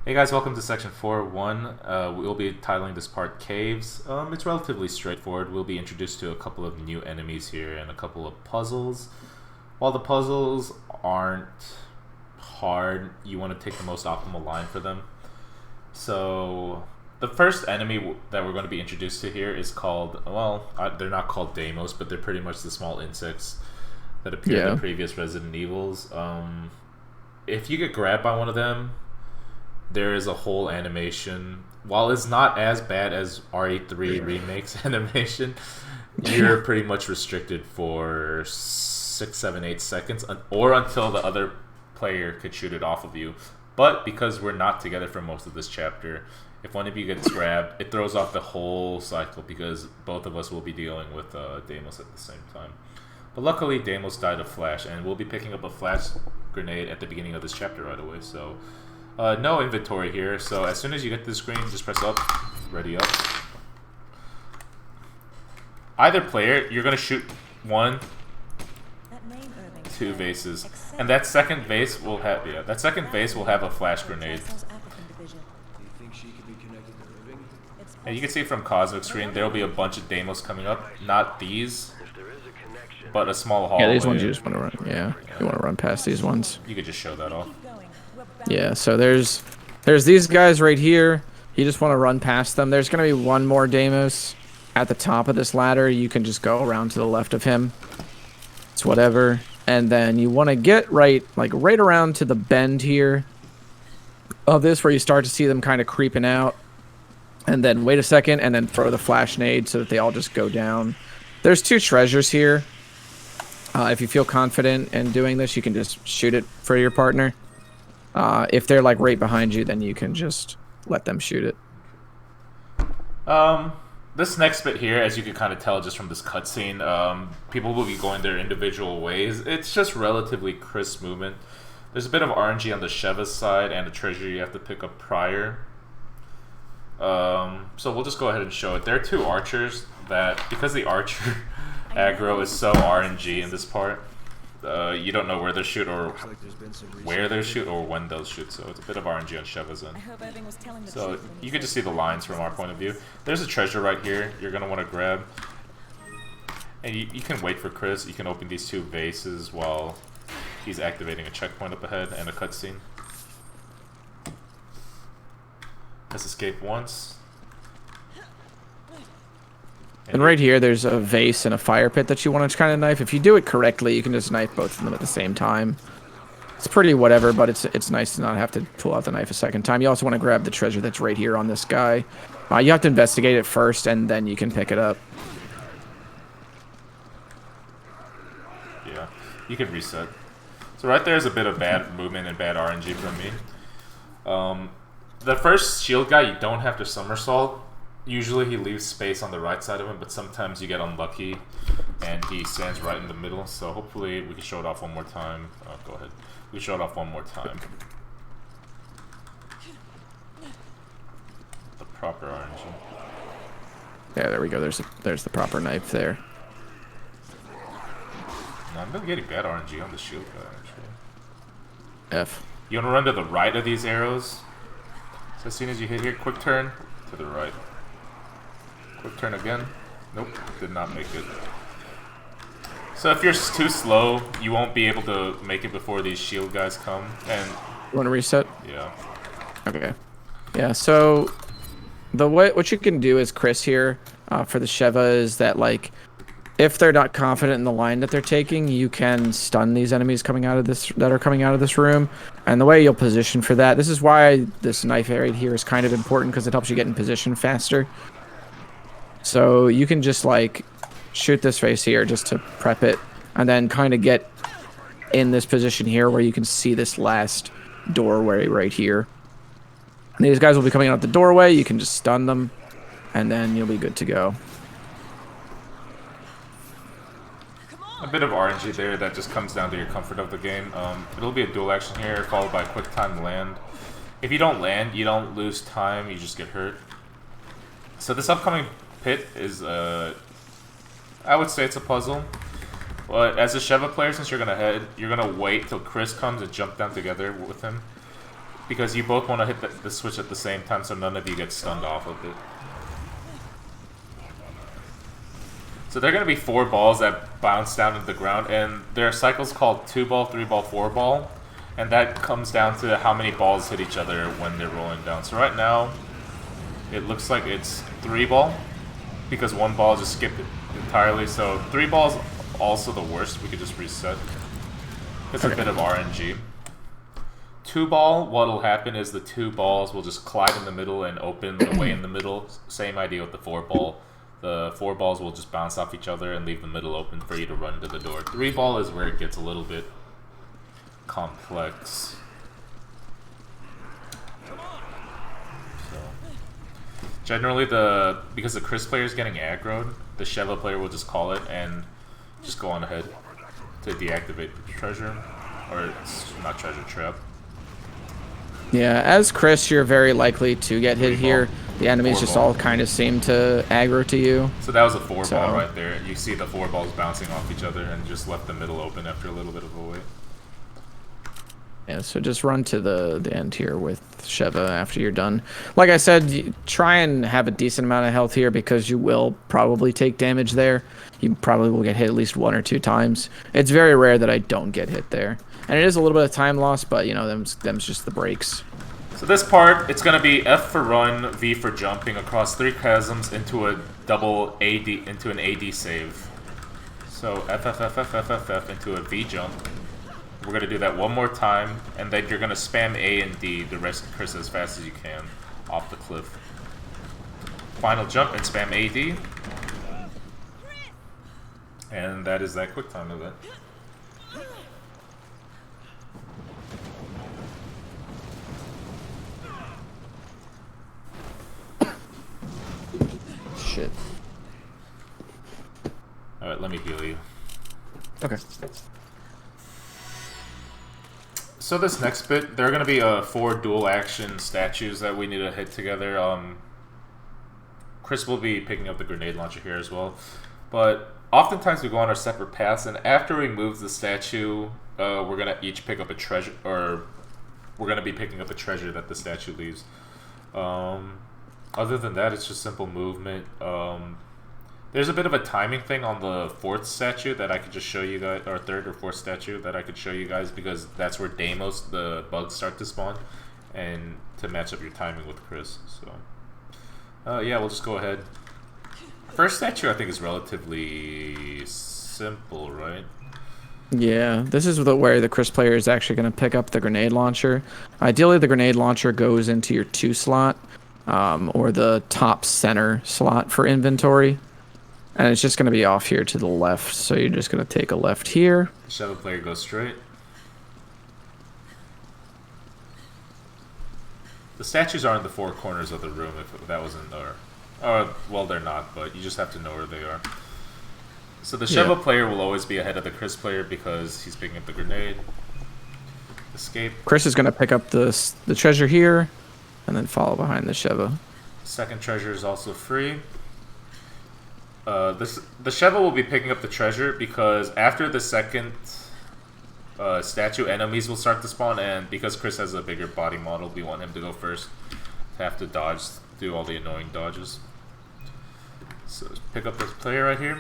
Hey guys, welcome to section 4.1. We'll be titling this part Caves. It's relatively straightforward. We'll be introduced to a couple of new enemies here and a couple of puzzles. While the puzzles aren't hard, you want to take the most optimal line for them. So the first enemy that we're going to be introduced to here is called, well, they're not called Deimos, but they're pretty much the small insects that appear in the previous Resident Evils. If you get grabbed by one of them, there is a whole animation. While it's not as bad as RE3 Remake's animation, you're pretty much restricted for 6, 7, 8 seconds, or until the other player could shoot it off of you. But because we're not together for most of this chapter, if one of you gets grabbed, it throws off the whole cycle because both of us will be dealing with Deimos at the same time. But luckily, Deimos died of flash, and we'll be picking up a flash grenade at the beginning of this chapter right away. So no inventory here, so as soon as you get to the screen, just press up, ready up. Either player, you're going to shoot 1, 2 vases, and that second vase will have a flash grenade. And you can see from Cosmic screen, there will be a bunch of Deimos coming up. Not these, but a small hallway. Yeah, these ones you just want to run. Yeah, you want to run past these ones. You could just show that off. Yeah, so there's these guys right here. You just want to run past them. There's going to be one more Deimos at the top of this ladder. You can just go around to the left of him. It's whatever. And then you want to get right around to the bend here of this where you start to see them kind of creeping out. And then wait a second and then throw the flash nade so that they all just go down. There's 2 treasures here. If you feel confident in doing this, you can just shoot it for your partner. If they're like right behind you, then you can just let them shoot it. This next bit here, as you can kind of tell just from this cutscene, people will be going their individual ways. It's just relatively crisp movement. There's a bit of RNG on the Sheva side and a treasure you have to pick up prior. So we'll just go ahead and show it. There are 2 archers that, because the archer aggro is so RNG in this part, you don't know where they'll shoot or where they'll shoot or when they'll shoot, so it's a bit of RNG on Sheva's end. So you can just see the lines from our point of view. There's a treasure right here you're going to want to grab. And you can wait for Chris. You can open these 2 vases while he's activating a checkpoint up ahead and a cutscene. Let's escape once. And right here, there's a vase and a fire pit that you want to kind of knife. If you do it correctly, you can just knife both of them at the same time. It's pretty whatever, but it's nice to not have to pull out the knife a second time. You also want to grab the treasure that's right here on this guy. You have to investigate it first, and then you can pick it up. Yeah, you can reset. So right there is a bit of bad movement and bad RNG from me. The first shield guy, you don't have to somersault. Usually he leaves space on the right side of him, but sometimes you get unlucky and he stands right in the middle. So hopefully we can show it off one more time. Go ahead. We show it off one more time. The proper RNG. Yeah, there we go. There's the proper knife there. No, I'm not getting bad RNG on the shield guy, actually. F. You want to run to the right of these arrows. So as soon as you hit here, quick turn to the right. Quick turn again. Nope, did not make it. So if you're too slow, you won't be able to make it before these shield guys come. And you want to reset? Yeah. Okay. Yeah. So what you can do is Chris here for the Sheva is that if they're not confident in the line that they're taking, you can stun these enemies coming out of this room. And the way you'll position for that, this is why this knife right here is kind of important because it helps you get in position faster. So you can just shoot this face here just to prep it and then kind of get in this position here where you can see this last doorway right here. And these guys will be coming out the doorway. You can just stun them and then you'll be good to go. A bit of RNG there that just comes down to your comfort of the game. It'll be a dual action here followed by a quick time land. If you don't land, you don't lose time, you just get hurt. So this upcoming pit is, I would say it's a puzzle. But as a Sheva player, since you're gonna wait till Chris comes and jump down together with him. because you both want to hit the switch at the same time, so none of you get stunned off of it. So there are going to be 4 balls that bounce down to the ground, and there are cycles called 2 ball, 3 ball, 4 ball, and that comes down to how many balls hit each other when they're rolling down. So right now, it looks like it's 3 ball, because 1 ball just skipped it entirely. So 3 balls also the worst. We could just reset. It's a bit of RNG. 2 ball, what'll happen is the 2 balls will just collide in the middle and open the way in the middle. Same idea with the 4 ball. The 4 balls will just bounce off each other and leave the middle open for you to run to the door. 3 ball is where it gets a little bit complex. So, generally, because the Chris player is getting aggroed, the Sheva player will just call it and just go on ahead to deactivate the treasure, or it's not treasure, trap. Yeah, as Chris, you're very likely to get hit here. The enemies just all kind of seem to aggro to you. So that was a 4 ball right there. You see the 4 balls bouncing off each other and just left the middle open after a little bit of a wait. Yeah, so just run to the end here with Sheva after you're done. Like I said, try and have a decent amount of health here because you will probably take damage there. You probably will get hit at least 1 or 2 times. It's very rare that I don't get hit there. And it is a little bit of time loss, but, you know, them's just the breaks. So this part, it's going to be F for run, V for jumping across 3 chasms into a double AD, into an AD save. So F, F, F, F, F, F, F into a V jump. We're going to do that 1 more time, and then you're going to spam A and D, the rest of Chris, as fast as you can, off the cliff. Final jump and spam AD. And that is that quick time event. Shit. Alright, let me heal you. Okay. So this next bit, there are going to be 4 dual action statues that we need to hit together. Chris will be picking up the grenade launcher here as well. But oftentimes we go on our separate paths, and after we move the statue, we're going to each pick up a treasure, or we're going to be picking up a treasure that the statue leaves. Other than that, it's just simple movement. There's a bit of a timing thing on the 4th statue that I could just show you guys, or 3rd or 4th statue that I could show you guys, because that's where Deimos, the bugs, start to spawn, and to match up your timing with Chris. So, yeah, we'll just go ahead. First statue, I think, is relatively simple, right? Yeah, this is where the Chris player is actually going to pick up the grenade launcher. Ideally, the grenade launcher goes into your 2 slot, or the top center slot for inventory. And it's just going to be off here to the left, so you're just going to take a left here. Sheva player goes straight. The statues are in the 4 corners of the room, if that wasn't there. Well, they're not, but you just have to know where they are. So the Sheva player will always be ahead of the Chris player because he's picking up the grenade. Escape. Chris is going to pick up the treasure here, and then follow behind the Sheva. Second treasure is also free. The Sheva will be picking up the treasure because after the second statue, enemies will start to spawn, and because Chris has a bigger body model, we want him to go first. To have to dodge, do all the annoying dodges. So pick up this player right here.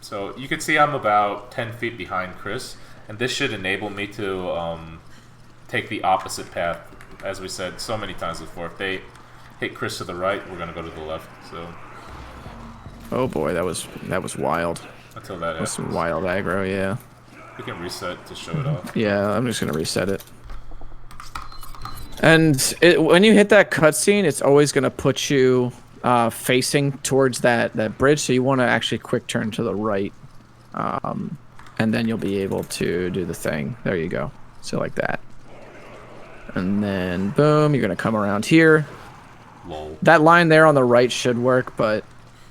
So you can see I'm about 10 feet behind Chris, and this should enable me to take the opposite path. As we said so many times before, if they hit Chris to the right, we're gonna go to the left. So. Oh boy, that was wild. Until that That's some wild aggro, yeah. We can reset to show it off. Yeah, I'm just gonna reset it. And when you hit that cutscene, it's always gonna put you facing towards that bridge, so you want to actually quick turn to the right, and then you'll be able to do the thing. There you go. So like that. And then boom, you're gonna come around here. Lol. That line there on the right should work, but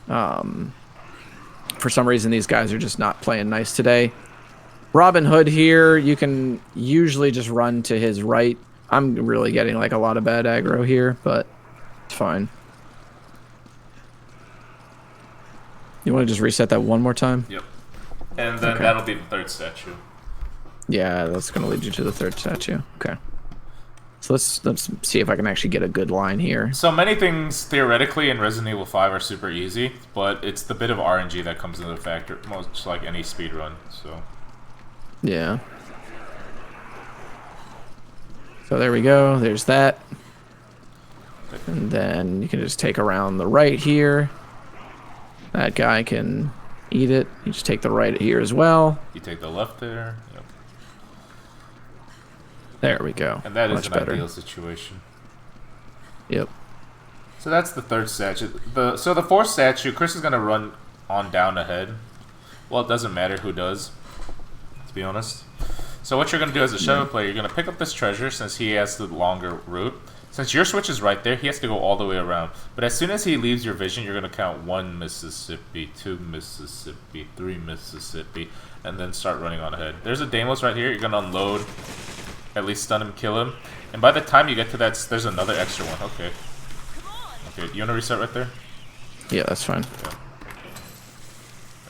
for some reason these guys are just not playing nice today. Robin Hood here, you can usually just run to his right. I'm really getting like a lot of bad aggro here, but it's fine. You want to just reset that 1 more time? Yep. And then that'll be the 3rd statue. Yeah, that's going to lead you to the 3rd statue. Okay. So let's see if I can actually get a good line here. So many things theoretically in Resident Evil 5 are super easy, but it's the bit of RNG that comes into the factor, much like any speedrun. So yeah. So there we go. There's that. And then you can just take around the right here. That guy can eat it. You just take the right here as well. You take the left there. Yep. There we go. And that is much an better. ideal situation. Yep. So that's the third statue. So the fourth statue, Chris is going to run on down ahead. Well, it doesn't matter who does, to be honest. So what you're going to do as a Sheva player, you're going to pick up this treasure since he has the longer route. Since your switch is right there, he has to go all the way around. But as soon as he leaves your vision, you're going to count 1 Mississippi, 2 Mississippi, 3 Mississippi, and then start running on ahead. There's a Deimos right here. You're going to unload, at least stun him, kill him. And by the time you get to that, there's another extra one. Okay. Okay, you want to reset right there? Yeah, that's fine. Okay.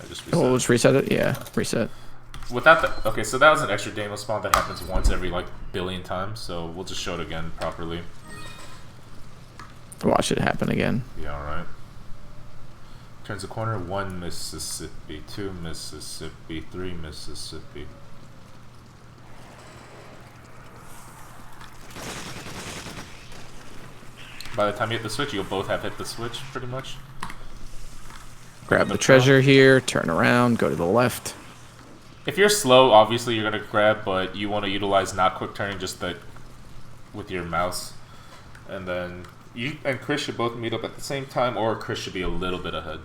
I just reset. Oh, let's reset it? Yeah, reset. Without the... Okay, so that was an extra Deimos spawn that happens once every, like, billion times. So we'll just show it again properly. Watch it happen again. Yeah, alright. Turns the corner, 1 Mississippi, 2 Mississippi, 3 Mississippi. By the time you hit the switch, you'll both have hit the switch, pretty much. Grab the treasure here, turn around, go to the left. If you're slow, obviously you're going to grab, but you want to utilize not quick turning, just the, with your mouse. And then you and Chris should both meet up at the same time, or Chris should be a little bit ahead.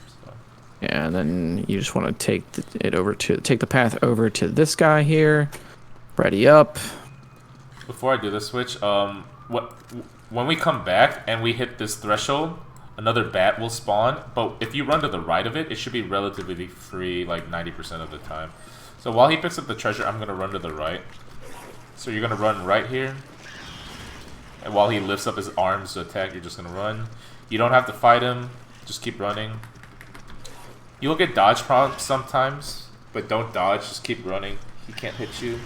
So. Yeah, and then you just want to take take the path over to this guy here. Ready up. Before I do the switch, when we come back and we hit this threshold, another bat will spawn. But if you run to the right of it, it should be relatively free, like 90% of the time. So while he picks up the treasure, I'm gonna run to the right. So you're gonna run right here. And while he lifts up his arms to attack, you're just going to run. You don't have to fight him. Just keep running. You'll get dodge prompts sometimes, but don't dodge. Just keep running. He can't hit you.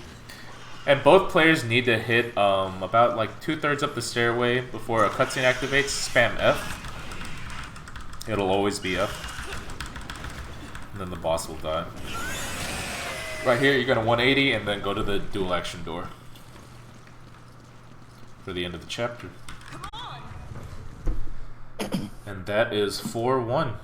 And both players need to hit about like 2/3 up the stairway before a cutscene activates. Spam F. It'll always be F. And then the boss will die. Right here, you're going to 180 and then go to the dual action door. For the end of the chapter. And that is 4-1.